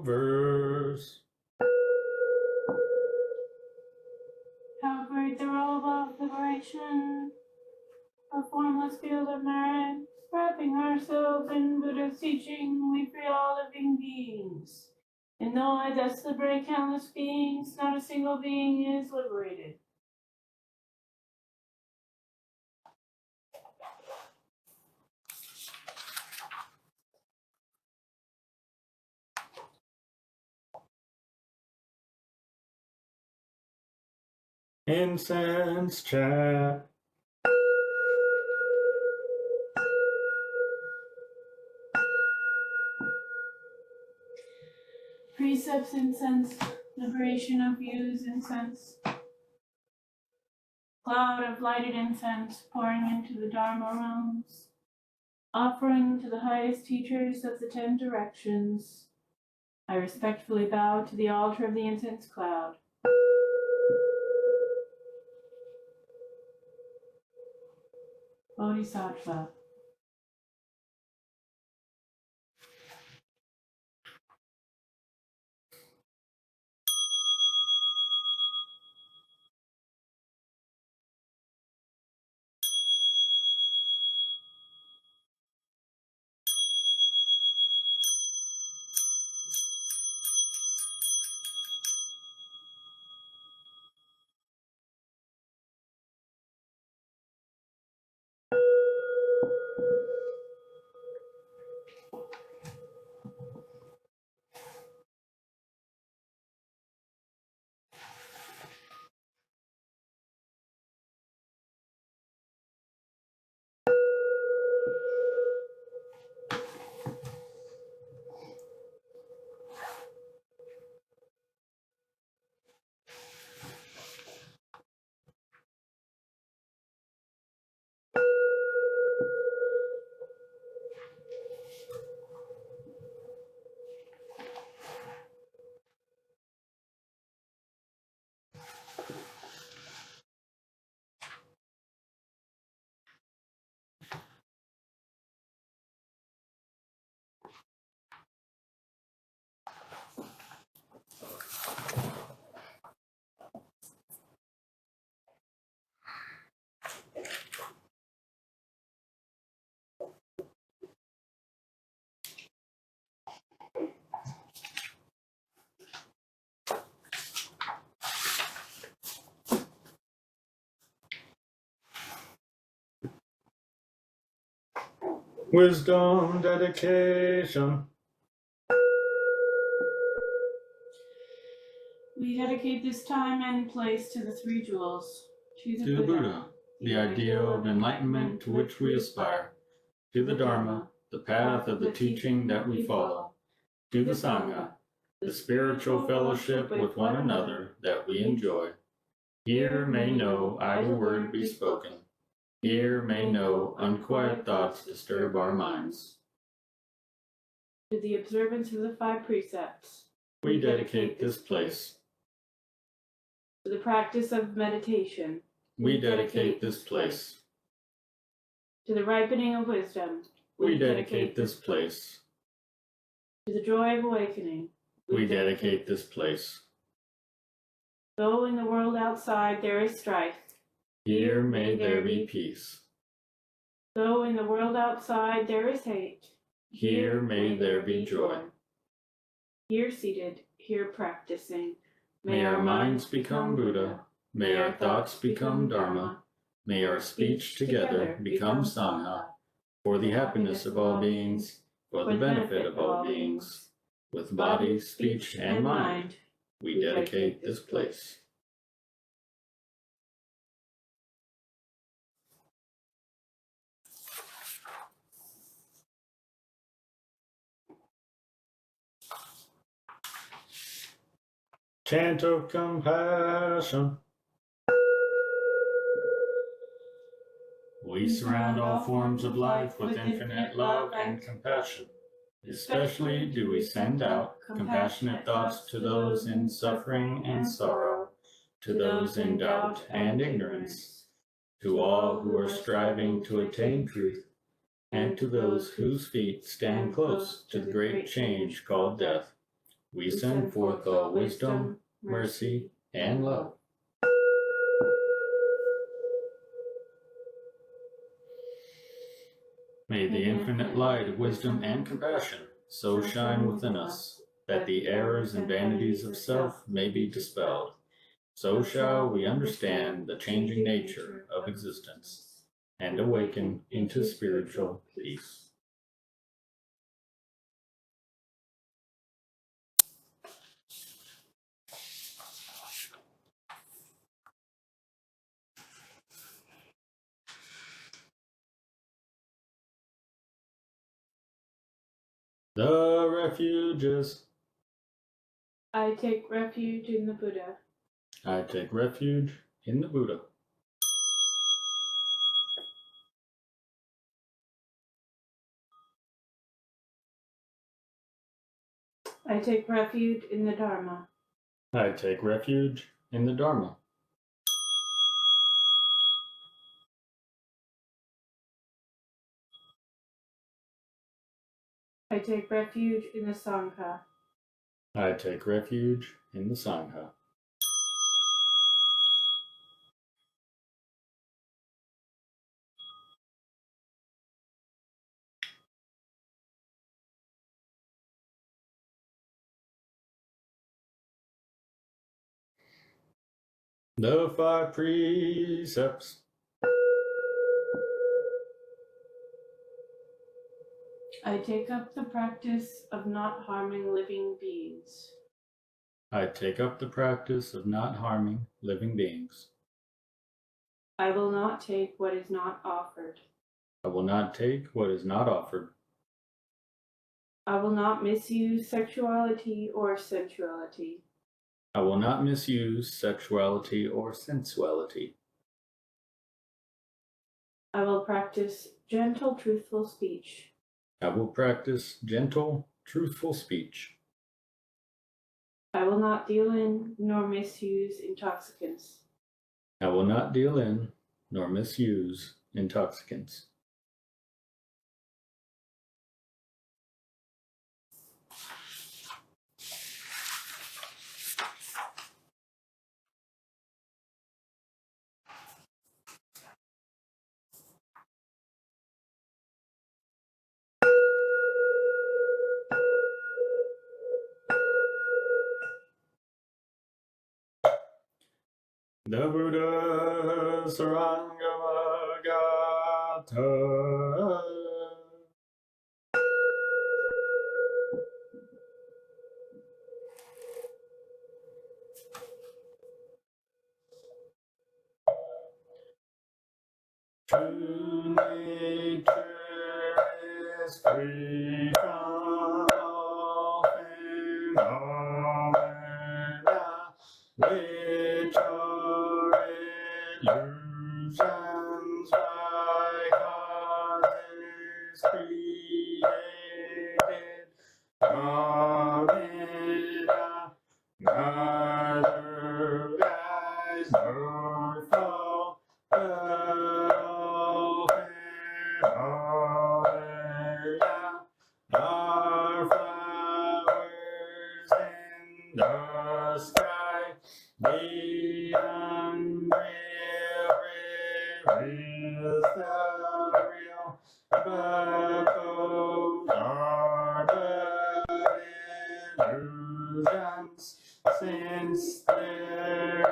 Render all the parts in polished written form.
Proverbs. How great the robe of liberation, a formless field of merit, wrapping ourselves in Buddha's teaching, we free all living beings. And though I thus liberate countless beings, not a single being is liberated. Incense chat. Precepts incense, liberation of views incense. Cloud of lighted incense pouring into the Dharma realms. Offering to the highest teachers of the 10 directions. I respectfully bow to the altar of the incense cloud. Bodhisattva. Wisdom dedication. We dedicate this time and place to the three jewels, to the Buddha, the ideal of enlightenment to which we aspire, to the Dharma, the path of the teaching that we follow, to the Sangha, the spiritual fellowship with one another that we enjoy. Here may no idle word be spoken. Here may no unquiet thoughts disturb our minds. To the observance of the 5 precepts, we dedicate this place. To the practice of meditation, we dedicate this place. To the ripening of wisdom, we dedicate this place. To the joy of awakening, we dedicate this place. Though in the world outside there is strife, here may there be peace. Though in the world outside there is hate, here may there be joy. Here seated, here practicing, may our minds become Buddha, may our thoughts become Dharma, may our speech together become Sangha, for the happiness of all beings, for the benefit of all beings. With body, speech, and mind, we dedicate this place. Chant of compassion. We surround all forms of life with infinite love and compassion. Especially do we send out compassionate thoughts to those in suffering and sorrow, to those in doubt and ignorance, to all who are striving to attain truth, and to those whose feet stand close to the great change called death, we send forth all wisdom, mercy, and love. May the infinite light of wisdom and compassion so shine within us that the errors and vanities of self may be dispelled. So shall we understand the changing nature of existence and awaken into spiritual peace. The refuges. I take refuge in the Buddha. I take refuge in the Buddha. I take refuge in the Dharma. I take refuge in the Dharma. I take refuge in the Sangha. I take refuge in the Sangha. The five precepts. I take up the practice of not harming living beings. I take up the practice of not harming living beings. I will not take what is not offered. I will not take what is not offered. I will not misuse sexuality or sensuality. I will not misuse sexuality or sensuality. I will practice gentle, truthful speech. I will practice gentle, truthful speech. I will not deal in nor misuse intoxicants. I will not deal in nor misuse intoxicants. The Buddha Sarangamagata. True nature is free from all phenomena, which are illusions by causes created. Phenomena neither rise nor fall, but all phenomena are flowers in the sky. The unreal reveals the real, but both are but illusions. Since there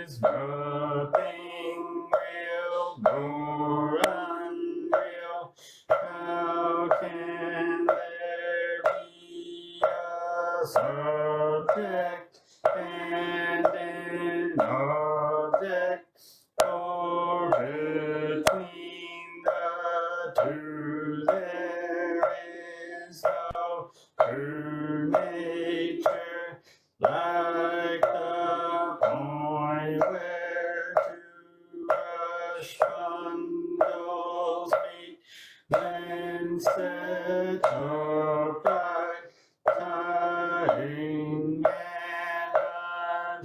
is nothing real nor unreal, how can there be a subject and an object, or between the two there is no true nature, like the point where two brush bundles meet, then set upright, tying and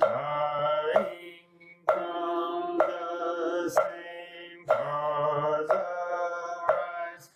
untying from the same cause arise.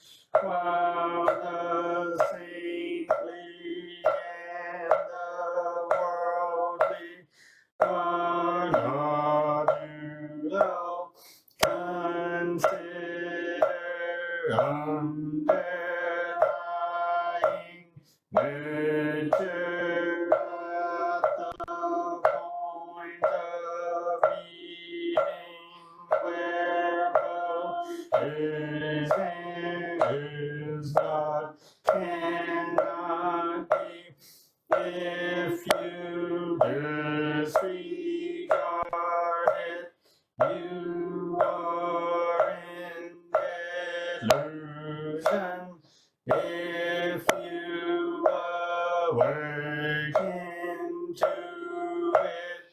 If you disregard it, you are in delusion. If you awaken to it,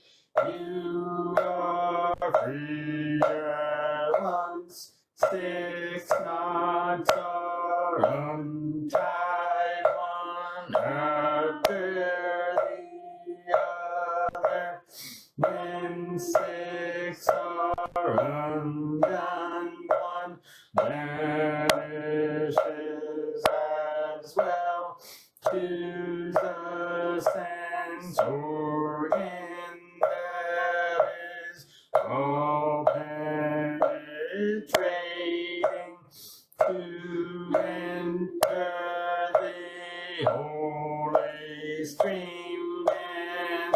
you are free at once. 6 knots are untied one after the other. When 6 are undone, one vanishes as well. Choose a sense organ that is all penetrating to enter the holy stream and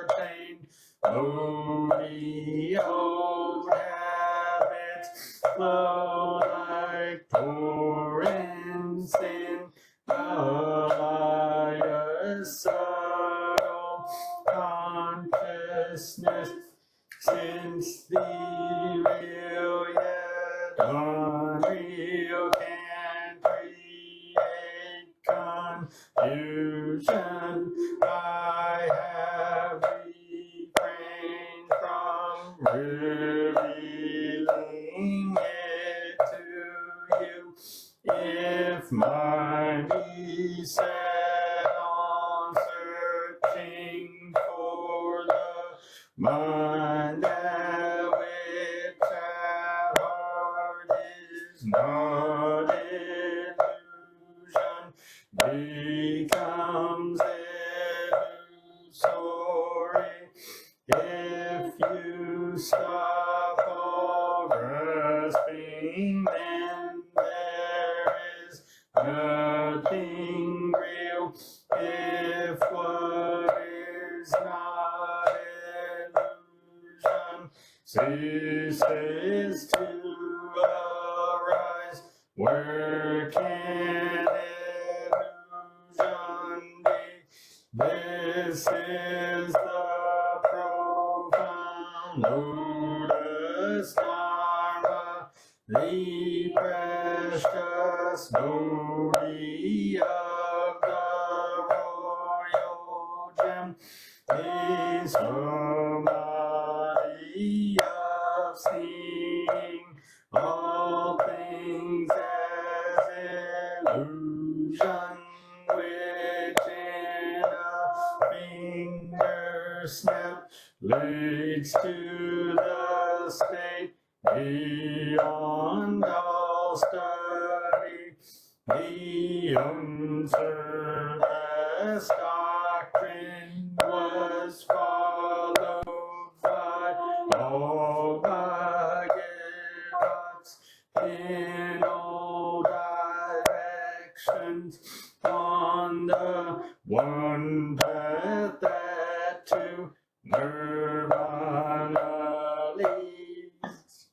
attain Bodhi. Old habits flow like torrents in a subtle consciousness. Since the real yet unreal can create confusion, I have refrained from revealing it to you. If mind be set on searching for the mind that which at heart is not illusion, becomes illusory. If you stop all grasping, then there is nothing real. If what is not illusion ceases to arise, where can illusion be? This is the profound lotus Dharma, the precious Bodhi of the royal gem, the samadhi of seeing all things as illusion, which in a finger snap leads to the state beyond all study. The unsurpassed doctrine was followed by all Bhagavats in all directions on the one path that to nirvana leads.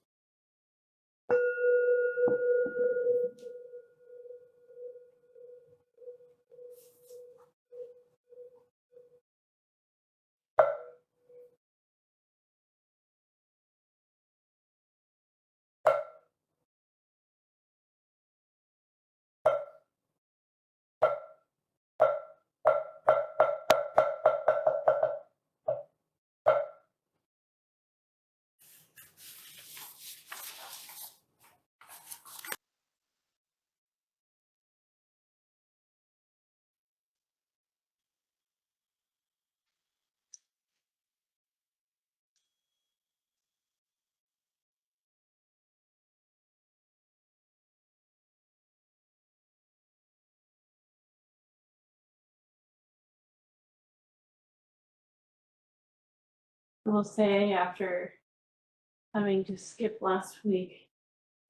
We'll say after having to skip last week,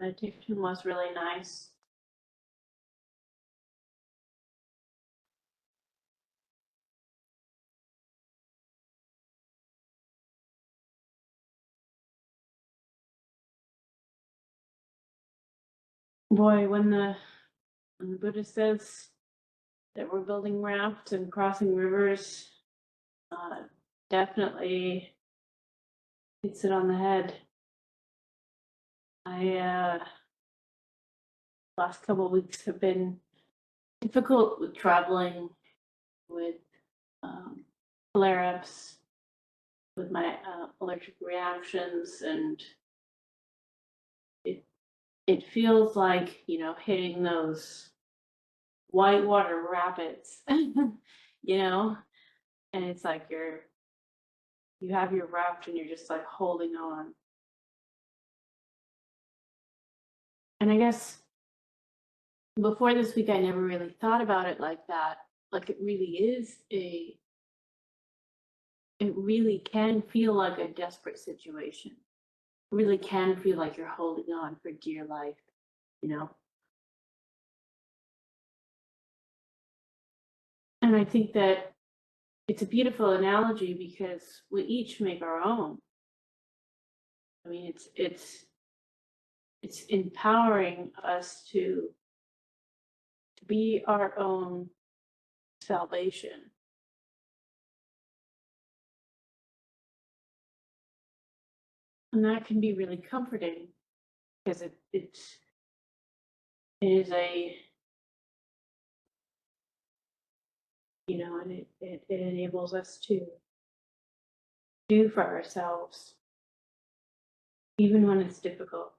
meditation was really nice. Boy, when the Buddha says that we're building rafts and crossing rivers definitely hits it on the head. Last couple of weeks have been difficult with traveling, with flare-ups, with my allergic reactions, and it feels like, you know, hitting those whitewater rapids, you know, and it's like you have your raft and you're just like holding on. And I guess before this week, I never really thought about it like that. Like it really can feel like a desperate situation. It really can feel like you're holding on for dear life, you know? And I think that it's a beautiful analogy because we each make our own. I mean, it's empowering us to be our own salvation. And that can be really comforting because it is a, you know, and it enables us to do for ourselves, even when it's difficult.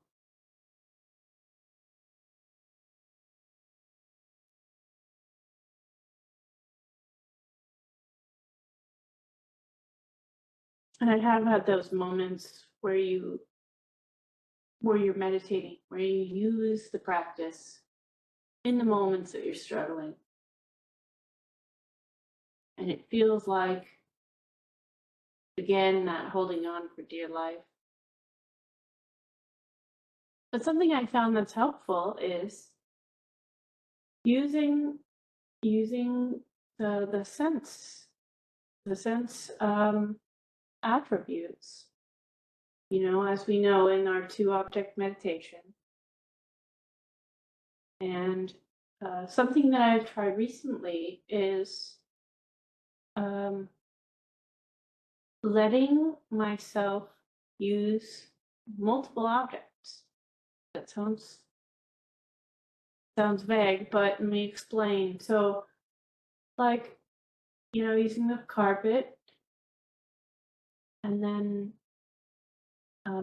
And I have had those moments where you're meditating, where you use the practice in the moments that you're struggling. And it feels like, again, that holding on for dear life. But something I found that's helpful is using the sense attributes. You know, as we know in our 2-object meditation. And something that I've tried recently is letting myself use multiple objects. That sounds vague, but let me explain. So, like, you know, using the carpet, and then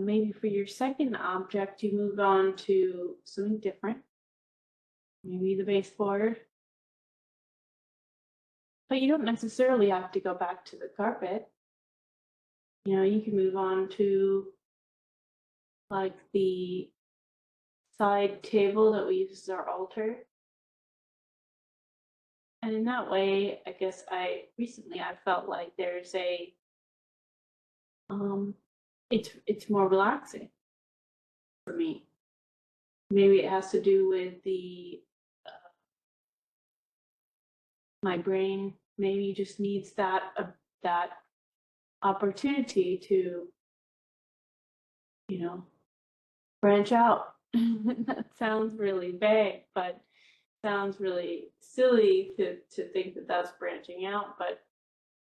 maybe for your second object, you move on to something different. Maybe the baseboard. But you don't necessarily have to go back to the carpet. You know, you can move on to like the side table that we use as our altar. And in that way, I guess I felt like there's a it's more relaxing for me. Maybe it has to do with the my brain maybe just needs that opportunity to, you know, branch out. That sounds really vague, but sounds really silly to think that that's branching out. But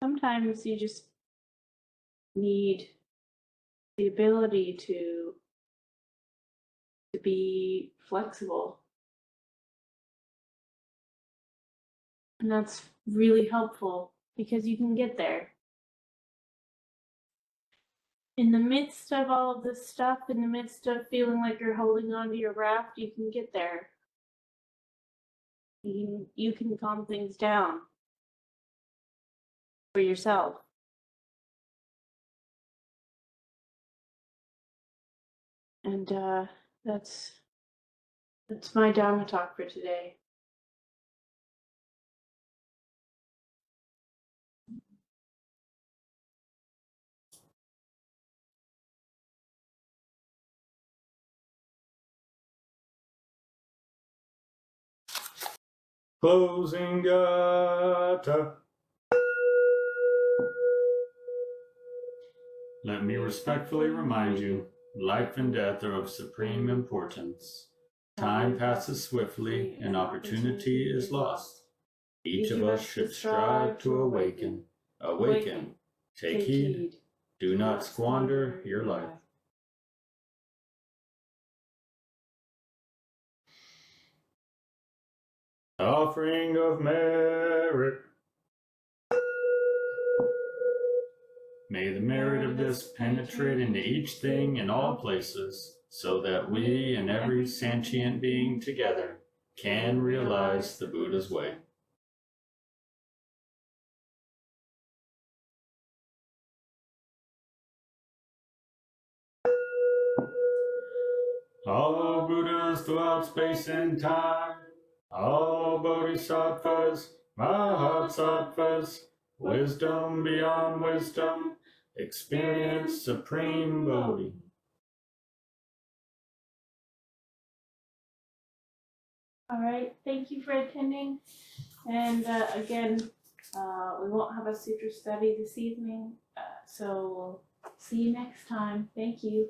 sometimes you just need the ability to be flexible. And that's really helpful because you can get there. In the midst of all of this stuff, in the midst of feeling like you're holding on to your raft, you can get there. You can calm things down for yourself. And that's my Dharma talk for today. Closing gata. Let me respectfully remind you, life and death are of supreme importance. Time passes swiftly and opportunity is lost. Each of us should strive to awaken. Awaken. Take heed. Do not squander your life. Offering of merit. May the merit of this penetrate into each thing in all places, so that we and every sentient being together can realize the Buddha's way. All Buddhas throughout space and time, all Bodhisattvas, Mahasattvas, wisdom beyond wisdom, experience supreme Bodhi. All right, thank you for attending. And again, we won't have a sutra study this evening, so we'll see you next time. Thank you.